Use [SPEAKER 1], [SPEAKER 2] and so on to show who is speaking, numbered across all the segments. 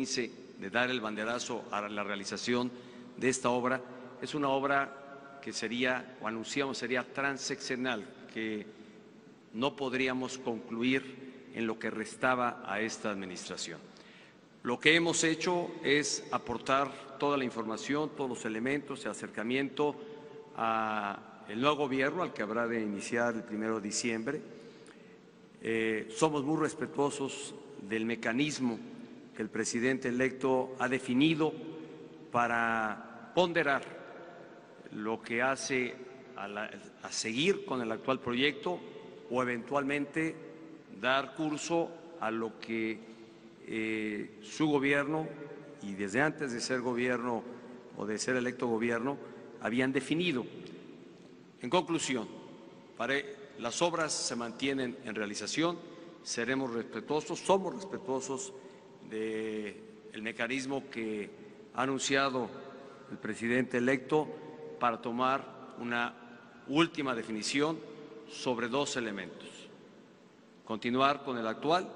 [SPEAKER 1] 15 de dar el banderazo a la realización de esta obra. Es una obra que sería, o anunciamos, sería transeccional, que no podríamos concluir en lo que restaba a esta administración. Lo que hemos hecho es aportar toda la información, todos los elementos de acercamiento al nuevo gobierno, al que habrá de iniciar el 1 de diciembre. Somos muy respetuosos del mecanismo que el presidente electo ha definido para ponderar lo que hace a seguir con el actual proyecto o eventualmente dar curso a lo que su gobierno, y desde antes de ser gobierno o de ser electo gobierno, habían definido. En conclusión, las obras se mantienen en realización, seremos respetuosos, somos respetuosos del mecanismo que ha anunciado el presidente electo para tomar una última definición sobre dos elementos: continuar con el actual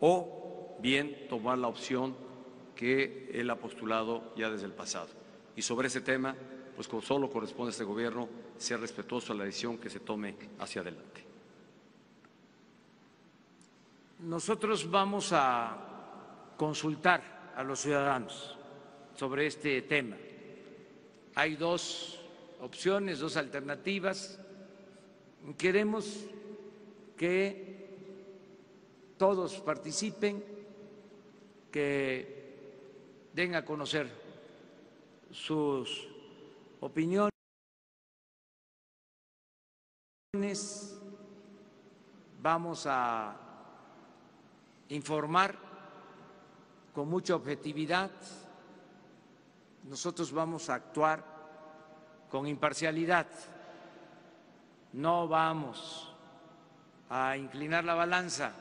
[SPEAKER 1] o bien tomar la opción que él ha postulado ya desde el pasado. Y sobre ese tema, pues como solo corresponde a este gobierno, ser respetuoso a la decisión que se tome hacia adelante.
[SPEAKER 2] Nosotros vamos a consultar a los ciudadanos sobre este tema. Hay dos opciones, dos alternativas. Queremos que todos participen, que den a conocer sus opiniones. Vamos a informar con mucha objetividad. Nosotros vamos a actuar con imparcialidad. No vamos a inclinar la balanza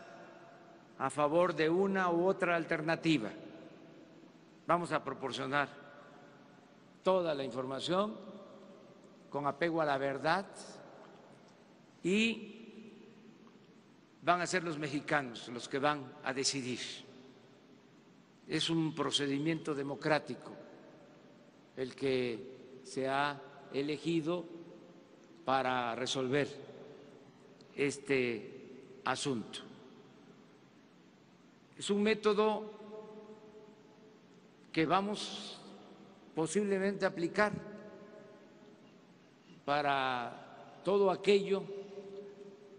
[SPEAKER 2] a favor de una u otra alternativa. Vamos a proporcionar toda la información con apego a la verdad y van a ser los mexicanos los que van a decidir. Es un procedimiento democrático el que se ha elegido para resolver este asunto. Es un método que vamos posiblemente a aplicar para todo aquello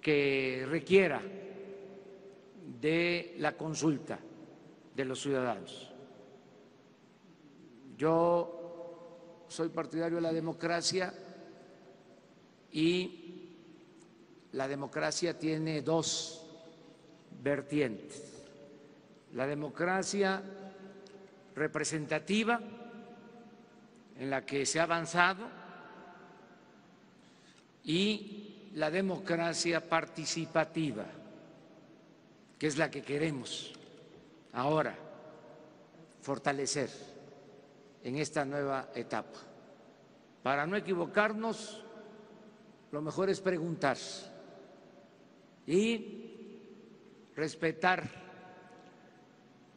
[SPEAKER 2] que requiera de la consulta de los ciudadanos. Yo soy partidario de la democracia y la democracia tiene dos vertientes: la democracia representativa, en la que se ha avanzado, y la democracia participativa, que es la que queremos ahora fortalecer en esta nueva etapa. Para no equivocarnos, lo mejor es preguntar y respetar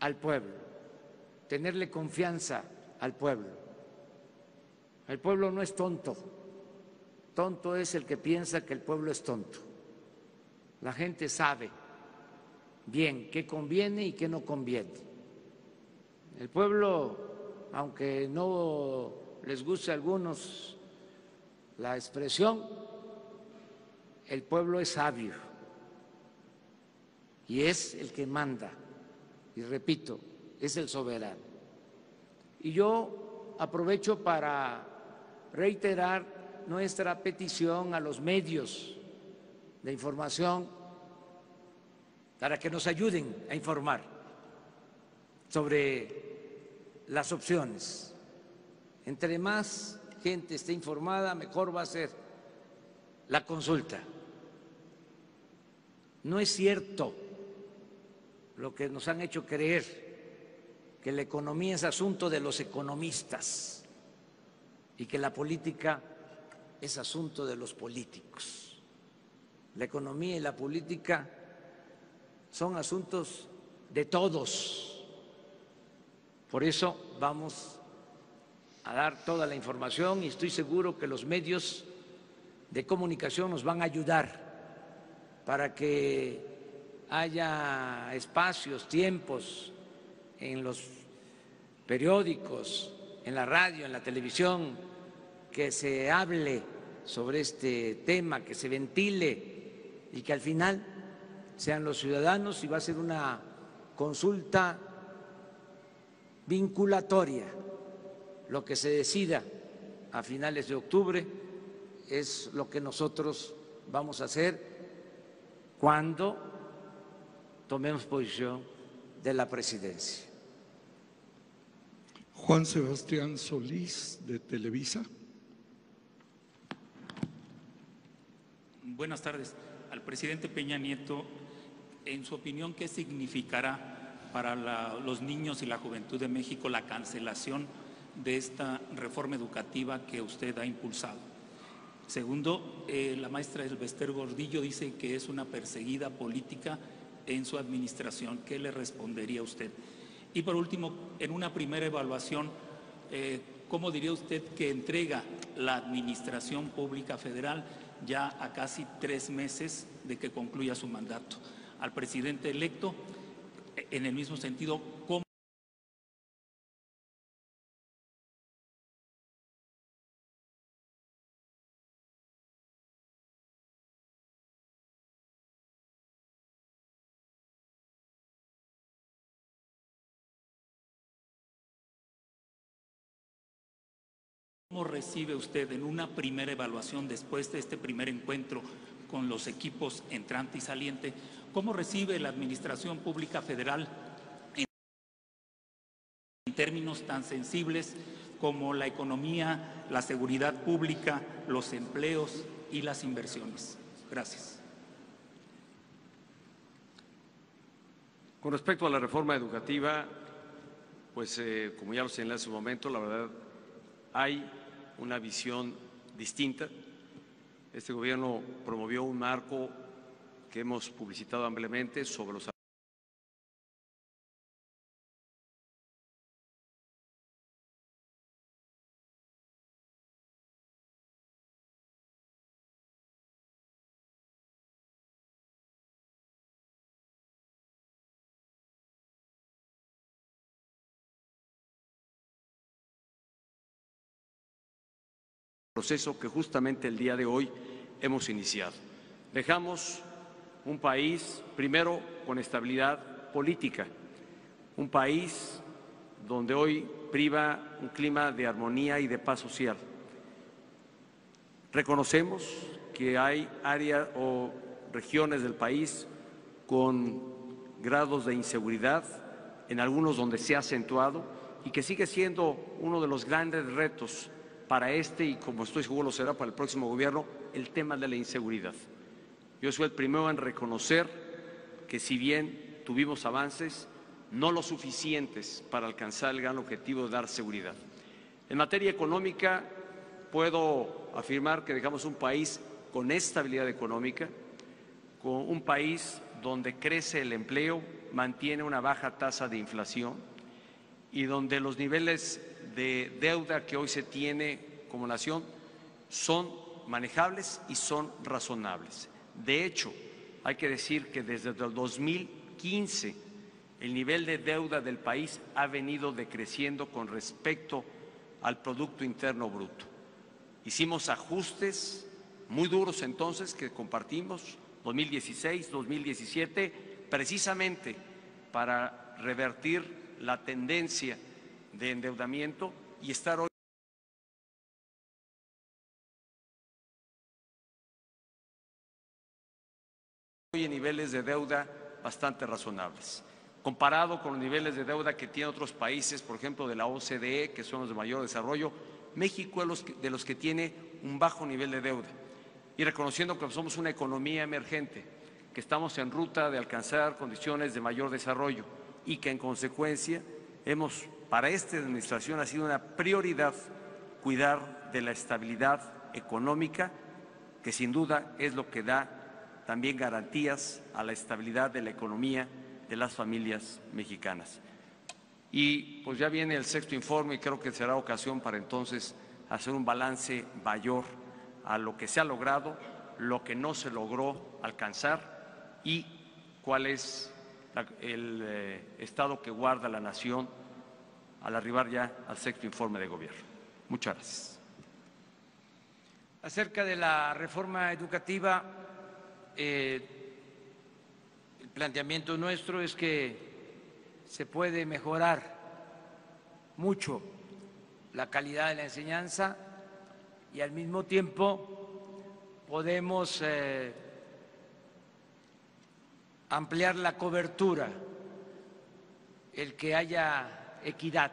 [SPEAKER 2] al pueblo, tenerle confianza al pueblo. El pueblo no es tonto, tonto es el que piensa que el pueblo es tonto. La gente sabe bien qué conviene y qué no conviene. El pueblo, aunque no les guste a algunos la expresión, el pueblo es sabio y es el que manda, y repito, es el soberano. Y yo aprovecho para reiterar nuestra petición a los medios de información para que nos ayuden a informar sobre las opciones. Entre más gente esté informada, mejor va a ser la consulta. No es cierto lo que nos han hecho creer, que la economía es asunto de los economistas y que la política es asunto de los políticos. La economía y la política son asuntos de todos, Por eso vamos a dar toda la información y estoy seguro que los medios de comunicación nos van a ayudar para que haya espacios, tiempos en los periódicos, en la radio, en la televisión, que se hable sobre este tema, que se ventile y que al final sean los ciudadanos, y va a ser una consulta vinculatoria. Lo que se decida a finales de octubre es lo que nosotros vamos a hacer cuando tomemos posición de la presidencia.
[SPEAKER 3] Juan Sebastián Solís, de Televisa.
[SPEAKER 4] Buenas tardes. Al presidente Peña Nieto, en su opinión, ¿qué significará para los niños y la juventud de México la cancelación de esta reforma educativa que usted ha impulsado? Segundo, la maestra Elbester Gordillo dice que es una perseguida política en su administración. ¿Qué le respondería usted? Y por último, en una primera evaluación, ¿cómo diría usted que entrega la Administración Pública Federal ya a casi 3 meses de que concluya su mandato? Al presidente electo, en el mismo sentido, ¿cómo recibe usted en una primera evaluación después de este primer encuentro con los equipos entrante y saliente, cómo recibe la Administración Pública Federal en términos tan sensibles como la economía, la seguridad pública, los empleos y las inversiones? Gracias.
[SPEAKER 1] Con respecto a la reforma educativa, pues como ya lo señalé hace un momento, la verdad hay una visión distinta. Este gobierno promovió un marco que hemos publicitado ampliamente sobre los proceso que justamente el día de hoy hemos iniciado. Dejamos un país, primero, con estabilidad política, un país donde hoy priva un clima de armonía y de paz social. Reconocemos que hay áreas o regiones del país con grados de inseguridad, en algunos donde se ha acentuado y que sigue siendo uno de los grandes retos para este y, como estoy seguro lo será para el próximo gobierno, el tema de la inseguridad. Yo soy el primero en reconocer que si bien tuvimos avances, no lo suficientes para alcanzar el gran objetivo de dar seguridad. En materia económica, puedo afirmar que dejamos un país con estabilidad económica, con un país donde crece el empleo, mantiene una baja tasa de inflación y donde los niveles de deuda que hoy se tiene como nación son manejables y son razonables. De hecho, hay que decir que desde el 2015 el nivel de deuda del país ha venido decreciendo con respecto al Producto Interno Bruto. Hicimos ajustes muy duros entonces que compartimos, 2016, 2017, precisamente para revertir la tendencia de endeudamiento y estar hoy en niveles de deuda bastante razonables. Comparado con los niveles de deuda que tienen otros países, por ejemplo, de la OCDE, que son los de mayor desarrollo, México es de los que tiene un bajo nivel de deuda. Y reconociendo que somos una economía emergente, que estamos en ruta de alcanzar condiciones de mayor desarrollo y que en consecuencia para esta administración ha sido una prioridad cuidar de la estabilidad económica, que sin duda es lo que da también garantías a la estabilidad de la economía de las familias mexicanas. Y pues ya viene el sexto informe y creo que será ocasión para entonces hacer un balance mayor a lo que se ha logrado, lo que no se logró alcanzar y cuál es el estado que guarda la nación al arribar ya al sexto informe de gobierno. Muchas gracias.
[SPEAKER 2] Acerca de la reforma educativa, el planteamiento nuestro es que se puede mejorar mucho la calidad de la enseñanza y al mismo tiempo podemos ampliar la cobertura, el que haya equidad,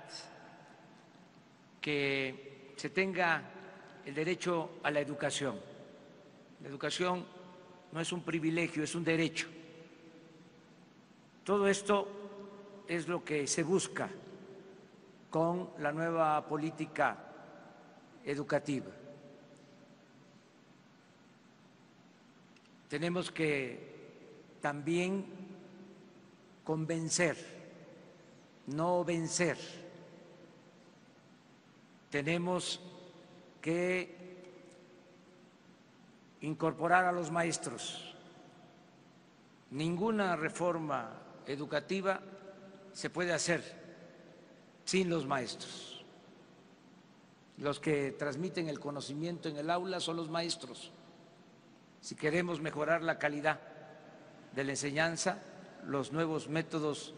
[SPEAKER 2] que se tenga el derecho a la educación. La educación no es un privilegio, es un derecho. Todo esto es lo que se busca con la nueva política educativa. Tenemos que también convencer, no vencer. Tenemos que incorporar a los maestros. Ninguna reforma educativa se puede hacer sin los maestros. Los que transmiten el conocimiento en el aula son los maestros. Si queremos mejorar la calidad de la enseñanza, los nuevos métodos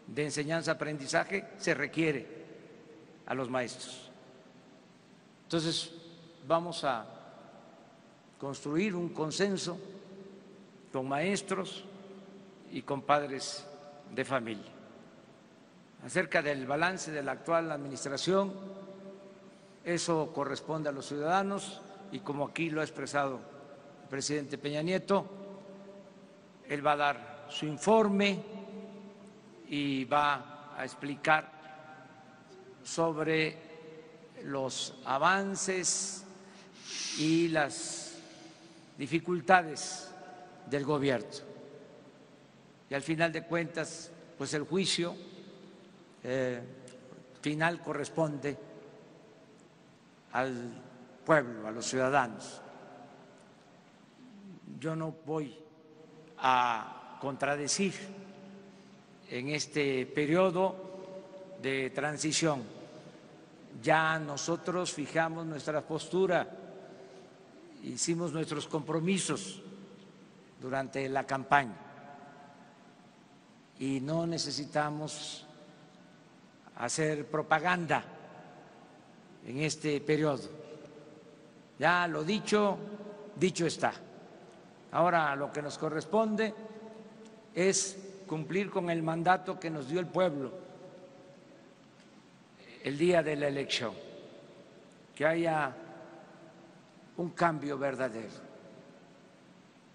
[SPEAKER 2] de enseñanza-aprendizaje, se requiere a los maestros. Entonces, vamos a construir un consenso con maestros y con padres de familia. Acerca del balance de la actual administración, eso corresponde a los ciudadanos y como aquí lo ha expresado el presidente Peña Nieto, él va a dar su informe y va a explicar sobre los avances y las dificultades del gobierno. Y al final de cuentas, pues el juicio final corresponde al pueblo, a los ciudadanos. Yo no voy a contradecir en este periodo de transición. Ya nosotros fijamos nuestra postura, hicimos nuestros compromisos durante la campaña y no necesitamos hacer propaganda en este periodo. Ya lo dicho, dicho está. Ahora lo que nos corresponde es cumplir con el mandato que nos dio el pueblo el día de la elección, que haya un cambio verdadero,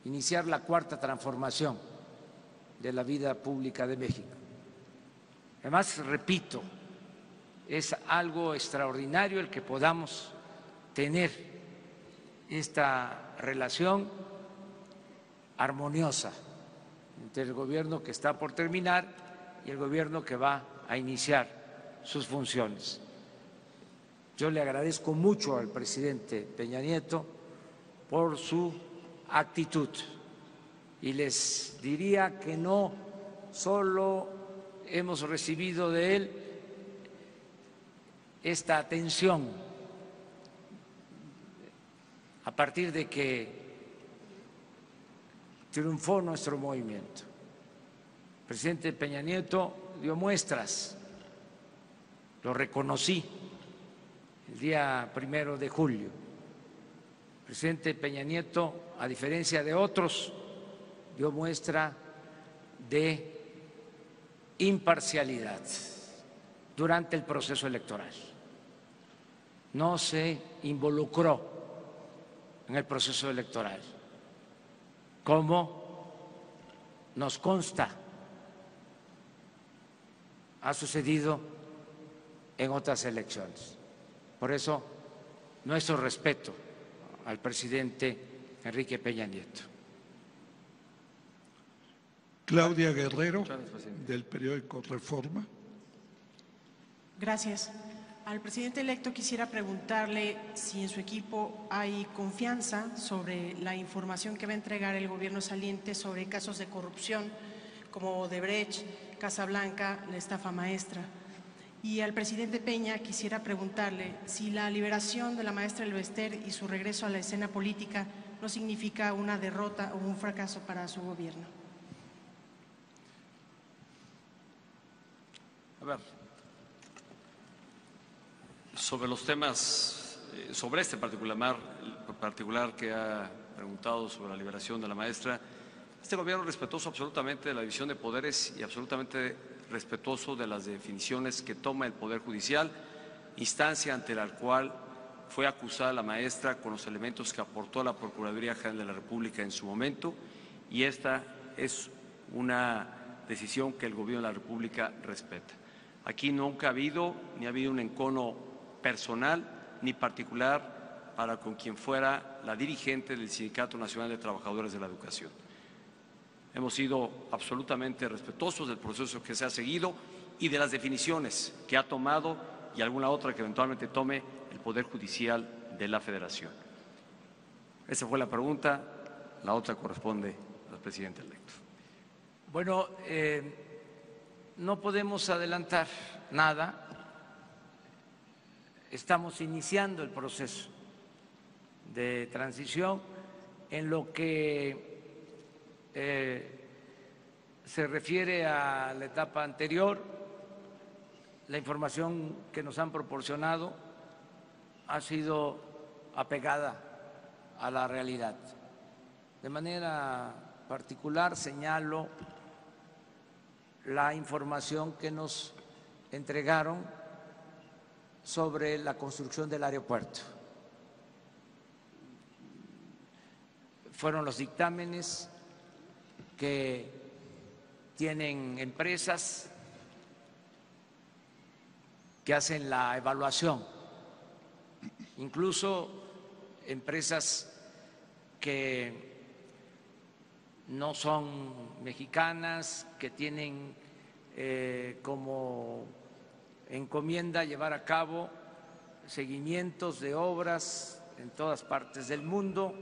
[SPEAKER 2] iniciar la cuarta transformación de la vida pública de México. Además, repito, es algo extraordinario el que podamos tener esta relación armoniosa entre el gobierno que está por terminar y el gobierno que va a iniciar sus funciones. Yo le agradezco mucho al presidente Peña Nieto por su actitud y les diría que no solo hemos recibido de él esta atención a partir de que triunfó nuestro movimiento. El presidente Peña Nieto dio muestras, lo reconocí el día 1 de julio. El presidente Peña Nieto, a diferencia de otros, dio muestra de imparcialidad durante el proceso electoral. No se involucró en el proceso electoral, como nos consta ha sucedido en otras elecciones. Por eso, nuestro respeto al presidente Enrique Peña Nieto.
[SPEAKER 3] Claudia Guerrero, del periódico Reforma.
[SPEAKER 5] Gracias. Al presidente electo quisiera preguntarle si en su equipo hay confianza sobre la información que va a entregar el gobierno saliente sobre casos de corrupción como Odebrecht, Casa Blanca, la estafa maestra. Y al presidente Peña quisiera preguntarle si la liberación de la maestra Elvester y su regreso a la escena política no significa una derrota o un fracaso para su gobierno.
[SPEAKER 1] A ver, sobre los temas, sobre este particular que ha preguntado sobre la liberación de la maestra, este gobierno es respetuoso absolutamente de la división de poderes y absolutamente respetuoso de las definiciones que toma el Poder Judicial, instancia ante la cual fue acusada la maestra con los elementos que aportó la Procuraduría General de la República en su momento, y esta es una decisión que el Gobierno de la República respeta. Aquí nunca ha habido un encono personal ni particular para con quien fuera la dirigente del Sindicato Nacional de Trabajadores de la Educación. Hemos sido absolutamente respetuosos del proceso que se ha seguido y de las definiciones que ha tomado y alguna otra que eventualmente tome el Poder Judicial de la Federación. Esa fue la pregunta, la otra corresponde al presidente electo.
[SPEAKER 2] Bueno, no podemos adelantar nada, estamos iniciando el proceso de transición en lo que se refiere a la etapa anterior. La información que nos han proporcionado ha sido apegada a la realidad. De manera particular señalo la información que nos entregaron sobre la construcción del aeropuerto. Fueron los dictámenes que tienen empresas que hacen la evaluación, incluso empresas que no son mexicanas, que tienen como encomienda llevar a cabo seguimientos de obras en todas partes del mundo,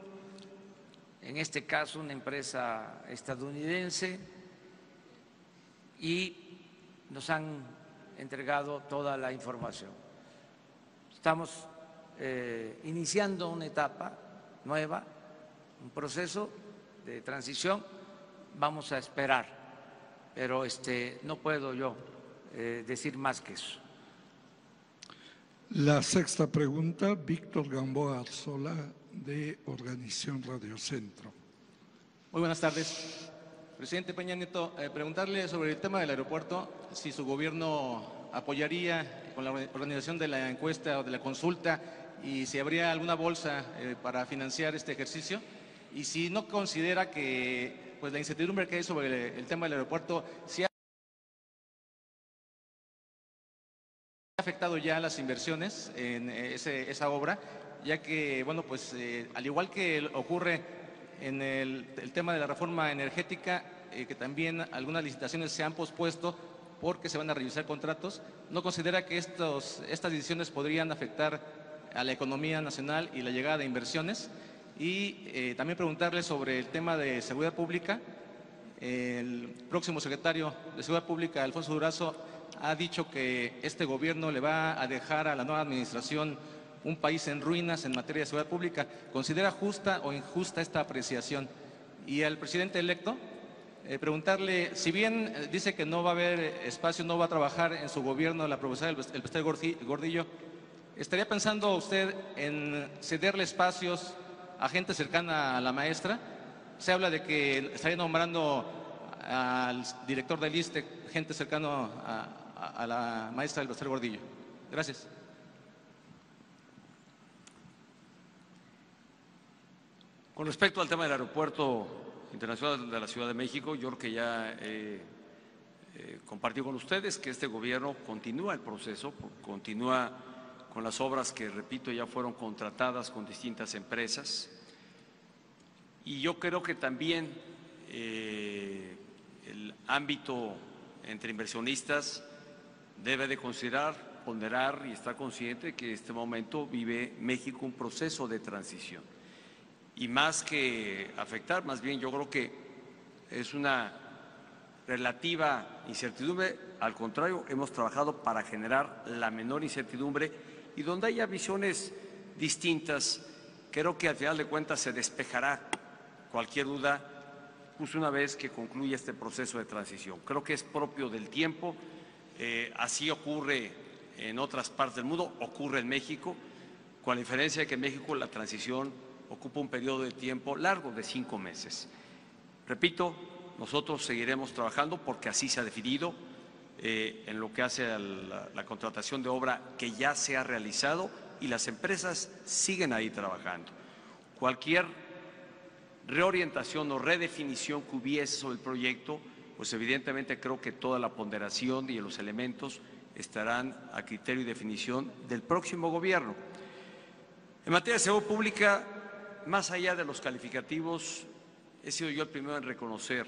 [SPEAKER 2] en este caso una empresa estadounidense, y nos han entregado toda la información. Estamos iniciando una etapa nueva, un proceso de transición. Vamos a esperar, pero no puedo yo decir más que eso.
[SPEAKER 3] La sexta pregunta, Víctor Gamboa Arzola, de Organización Radio Centro.
[SPEAKER 6] Muy buenas tardes. Presidente Peña Nieto, preguntarle sobre el tema del aeropuerto, si su gobierno apoyaría con la organización de la encuesta o de la consulta y si habría alguna bolsa para financiar este ejercicio, y si no considera que pues, la incertidumbre que hay sobre el tema del aeropuerto si ha afectado ya las inversiones en esa obra, ya que, bueno, pues al igual que ocurre en el tema de la reforma energética, que también algunas licitaciones se han pospuesto porque se van a revisar contratos, ¿no considera que estas decisiones podrían afectar a la economía nacional y la llegada de inversiones? Y también preguntarle sobre el tema de seguridad pública. El próximo secretario de Seguridad Pública, Alfonso Durazo, ha dicho que este gobierno le va a dejar a la nueva administración un país en ruinas en materia de seguridad pública. ¿Considera justa o injusta esta apreciación? Y al presidente electo, preguntarle, si bien dice que no va a haber espacio, no va a trabajar en su gobierno la profesora Elvester Gordillo, ¿estaría pensando usted en cederle espacios a gente cercana a la maestra? Se habla de que estaría nombrando al director del ISSSTE, gente cercana a la maestra Elvester Gordillo. Gracias.
[SPEAKER 1] Con respecto al tema del Aeropuerto Internacional de la Ciudad de México, yo creo que ya he compartido con ustedes que este gobierno continúa el proceso, continúa con las obras que, repito, ya fueron contratadas con distintas empresas. Y yo creo que también el ámbito entre inversionistas debe de considerar ponderar y estar consciente que en este momento vive México un proceso de transición. Y más que afectar, más bien yo creo que es una relativa incertidumbre. Al contrario, hemos trabajado para generar la menor incertidumbre y donde haya visiones distintas, creo que al final de cuentas se despejará cualquier duda pues una vez que concluya este proceso de transición. Creo que es propio del tiempo, así ocurre en otras partes del mundo, ocurre en México, con la diferencia de que en México la transición ocupa un periodo de tiempo largo de 5 meses. Repito, nosotros seguiremos trabajando porque así se ha definido en lo que hace a la contratación de obra que ya se ha realizado y las empresas siguen ahí trabajando. Cualquier reorientación o redefinición que hubiese sobre el proyecto, pues evidentemente creo que toda la ponderación y los elementos estarán a criterio y definición del próximo gobierno. En materia de seguridad pública, más allá de los calificativos, he sido yo el primero en reconocer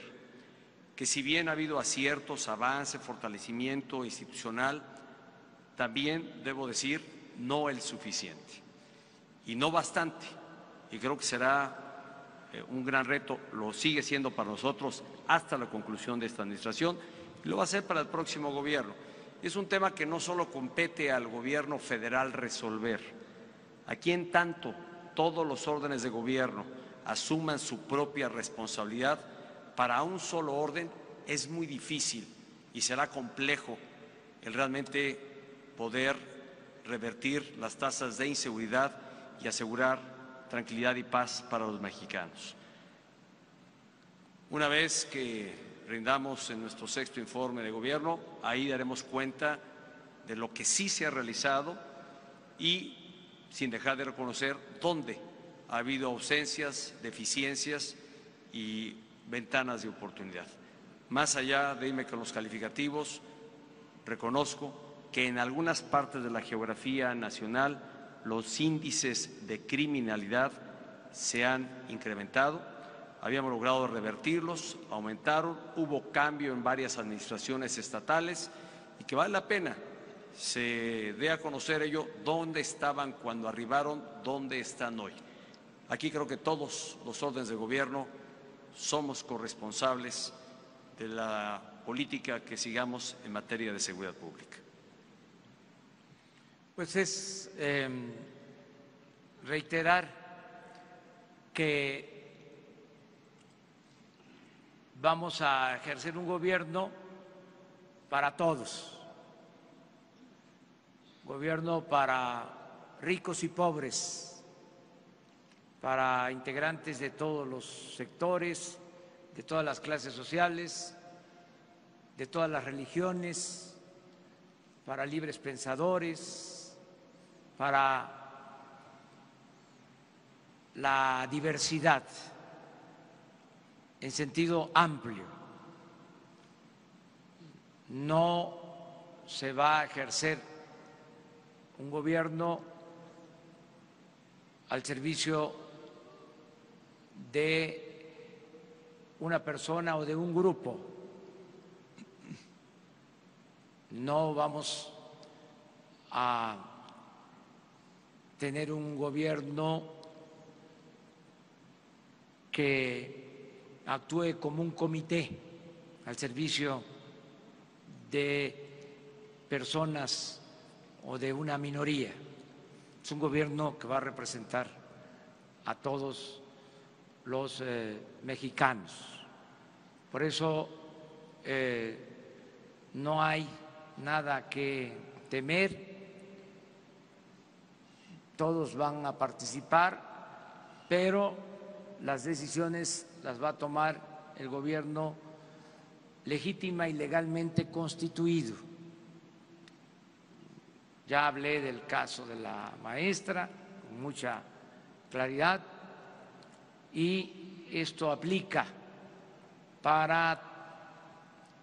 [SPEAKER 1] que si bien ha habido aciertos, avance, fortalecimiento institucional, también debo decir no el suficiente y no bastante. Y creo que será un gran reto, lo sigue siendo para nosotros hasta la conclusión de esta administración y lo va a ser para el próximo gobierno. Es un tema que no solo compete al gobierno federal resolver. Aquí en tanto todos los órdenes de gobierno asuman su propia responsabilidad, para un solo orden es muy difícil y será complejo el realmente poder revertir las tasas de inseguridad y asegurar tranquilidad y paz para los mexicanos. Una vez que rindamos en nuestro 6º informe de gobierno, ahí daremos cuenta de lo que sí se ha realizado y sin dejar de reconocer dónde ha habido ausencias, deficiencias y ventanas de oportunidad. Más allá de irme con los calificativos, reconozco que en algunas partes de la geografía nacional los índices de criminalidad se han incrementado, habíamos logrado revertirlos, aumentaron, hubo cambio en varias administraciones estatales y que vale la pena se dé a conocer ello dónde estaban cuando arribaron, dónde están hoy. Aquí creo que todos los órdenes de gobierno somos corresponsables de la política que sigamos en materia de seguridad pública.
[SPEAKER 2] Pues es reiterar que vamos a ejercer un gobierno para todos, gobierno para ricos y pobres, para integrantes de todos los sectores, de todas las clases sociales, de todas las religiones, para libres pensadores, para la diversidad en sentido amplio. No se va a ejercer un gobierno al servicio de una persona o de un grupo. No vamos a tener un gobierno que actúe como un comité al servicio de personas o de una minoría. Es un gobierno que va a representar a todos los mexicanos. Por eso no hay nada que temer, todos van a participar, pero las decisiones las va a tomar el gobierno legítima y legalmente constituido. Ya hablé del caso de la maestra con mucha claridad y esto aplica para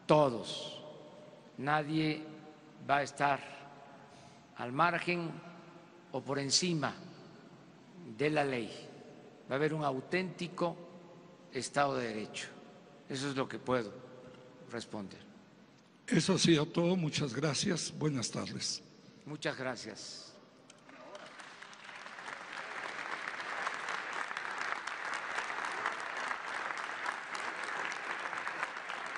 [SPEAKER 2] todos. Nadie va a estar al margen o por encima de la ley. Va a haber un auténtico Estado de Derecho. Eso es lo que puedo responder.
[SPEAKER 3] Eso ha sido todo. Muchas gracias. Buenas tardes.
[SPEAKER 2] Muchas gracias.